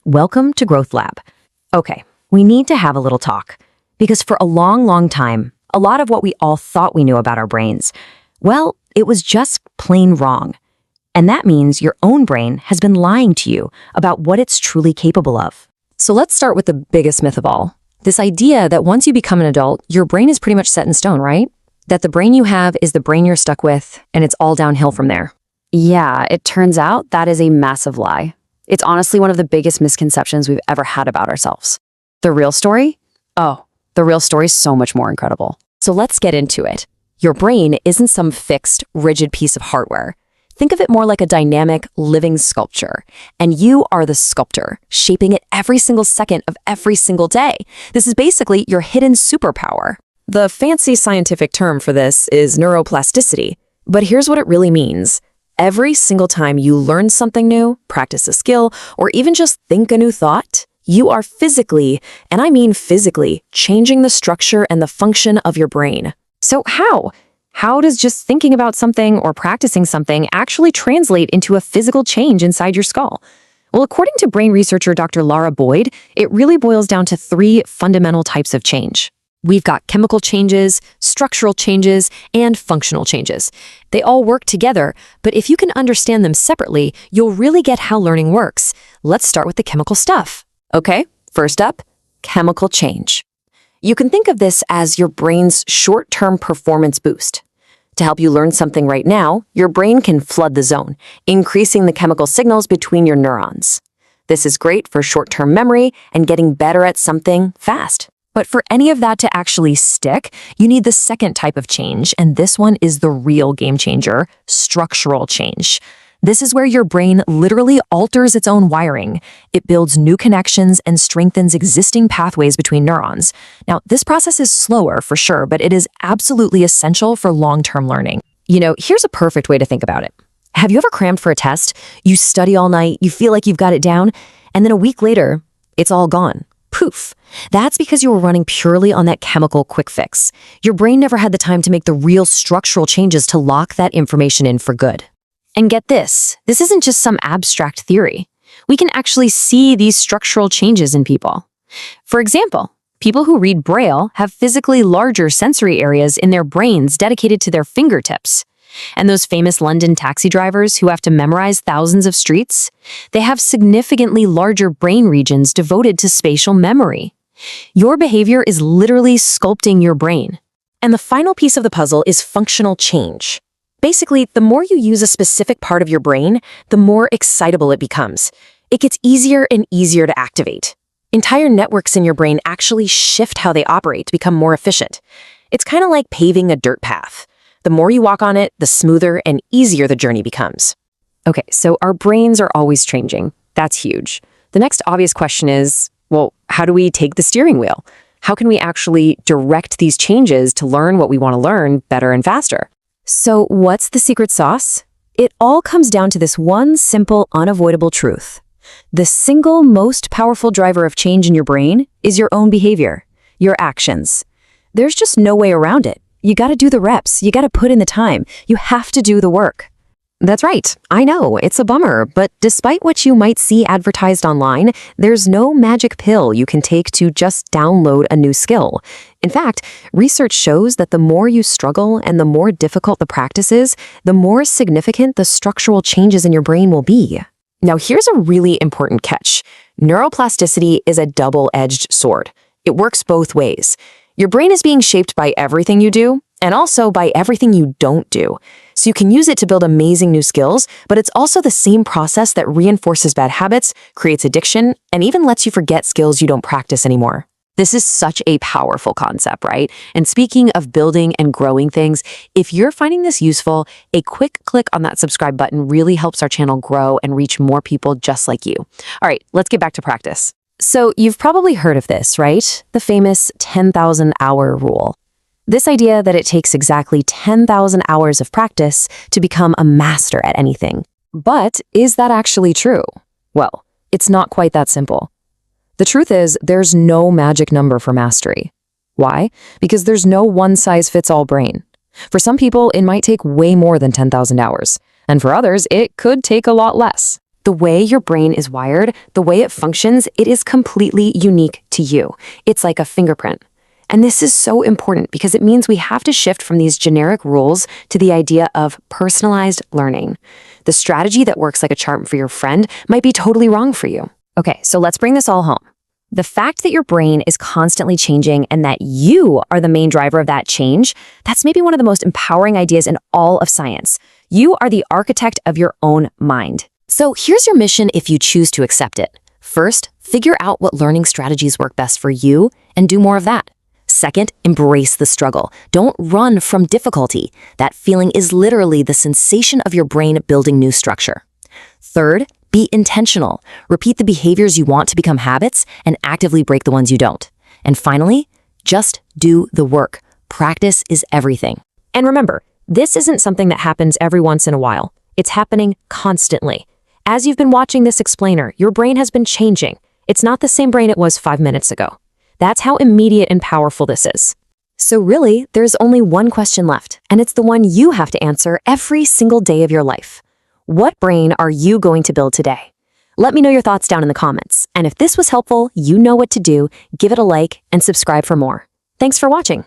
Welcome to Growth Lab. Okay, we need to have a little talk. Because for a long time, a lot of what we all thought we knew about our brains, well, it was just plain wrong. And that means your own brain has been lying to you about what it's truly capable of. So let's start with the biggest myth of all. This idea that once you become an adult, your brain is pretty much set in stone, right? That the brain you have is the brain you're stuck with, and it's all downhill from there. Yeah, it turns out that is a massive lie. It's honestly one of the biggest misconceptions we've ever had about ourselves. The real story? Oh, the real story is so much more incredible. So let's get into it. Your brain isn't some fixed, rigid piece of hardware. Think of it more like a dynamic, living sculpture. And you are the sculptor, shaping it every single second of every single day. This is basically your hidden superpower. The fancy scientific term for this is neuroplasticity. But here's what it really means. Every single time you learn something new, practice a skill, or even just think a new thought, you are physically, and I mean physically, changing the structure and the function of your brain. So how? How does just thinking about something or practicing something actually translate into a physical change inside your skull? Well, according to brain researcher Dr. Lara Boyd, it really boils down to three fundamental types of change. We've got chemical changes, structural changes, and functional changes. They all work together, but if you can understand them separately, you'll really get how learning works. Let's start with the chemical stuff. Okay, first up, chemical change. You can think of this as your brain's short-term performance boost. To help you learn something right now, your brain can flood the zone, increasing the chemical signals between your neurons. This is great for short-term memory and getting better at something fast. But for any of that to actually stick, you need the second type of change, and this one is the real game changer, structural change. This is where your brain literally alters its own wiring. It builds new connections and strengthens existing pathways between neurons. Now, this process is slower for sure, but it is absolutely essential for long-term learning. You know, here's a perfect way to think about it. Have you ever crammed for a test? You study all night, you feel like you've got it down, and then a week later, it's all gone. Poof. That's because you were running purely on that chemical quick fix. Your brain never had the time to make the real structural changes to lock that information in for good. And get this isn't just some abstract theory. We can actually see these structural changes in people. For example, people who read Braille have physically larger sensory areas in their brains dedicated to their fingertips. And those famous London taxi drivers who have to memorize thousands of streets, they have significantly larger brain regions devoted to spatial memory. Your behavior is literally sculpting your brain. And the final piece of the puzzle is functional change. Basically, the more you use a specific part of your brain, the more excitable it becomes. It gets easier and easier to activate. Entire networks in your brain actually shift how they operate to become more efficient. It's kind of like paving a dirt path. The more you walk on it, the smoother and easier the journey becomes. Okay, so our brains are always changing. That's huge. The next obvious question is, well, how do we take the steering wheel? How can we actually direct these changes to learn what we want to learn better and faster? So what's the secret sauce? It all comes down to this one simple, unavoidable truth. The single most powerful driver of change in your brain is your own behavior, your actions. There's just no way around it. You got to do the reps. You got to put in the time. You have to do the work. That's right. I know, it's a bummer, but despite what you might see advertised online, there's no magic pill you can take to just download a new skill. In fact, research shows that the more you struggle and the more difficult the practice is, the more significant the structural changes in your brain will be. Now, here's a really important catch. Neuroplasticity is a double-edged sword. It works both ways. Your brain is being shaped by everything you do, and also by everything you don't do. So you can use it to build amazing new skills, but it's also the same process that reinforces bad habits, creates addiction, and even lets you forget skills you don't practice anymore. This is such a powerful concept, right? And speaking of building and growing things, if you're finding this useful, a quick click on that subscribe button really helps our channel grow and reach more people just like you. All right, let's get back to practice. So you've probably heard of this, right? The famous 10,000 hour rule. This idea that it takes exactly 10,000 hours of practice to become a master at anything. But is that actually true? Well, it's not quite that simple. The truth is, there's no magic number for mastery. Why? Because there's no one-size-fits-all brain. For some people, it might take way more than 10,000 hours, and for others, it could take a lot less. The way your brain is wired, the way it functions, it is completely unique to you. It's like a fingerprint. And this is so important because it means we have to shift from these generic rules to the idea of personalized learning. The strategy that works like a charm for your friend might be totally wrong for you. Okay, so let's bring this all home. The fact that your brain is constantly changing and that you are the main driver of that change, that's maybe one of the most empowering ideas in all of science. You are the architect of your own mind. So here's your mission if you choose to accept it. First, figure out what learning strategies work best for you and do more of that. Second, embrace the struggle. Don't run from difficulty. That feeling is literally the sensation of your brain building new structure. Third, be intentional. Repeat the behaviors you want to become habits and actively break the ones you don't. And finally, just do the work. Practice is everything. And remember, this isn't something that happens every once in a while. It's happening constantly. As you've been watching this explainer, your brain has been changing. It's not the same brain it was 5 minutes ago. That's how immediate and powerful this is. So really, there's only one question left, and it's the one you have to answer every single day of your life. What brain are you going to build today? Let me know your thoughts down in the comments. And if this was helpful, you know what to do. Give it a like and subscribe for more. Thanks for watching.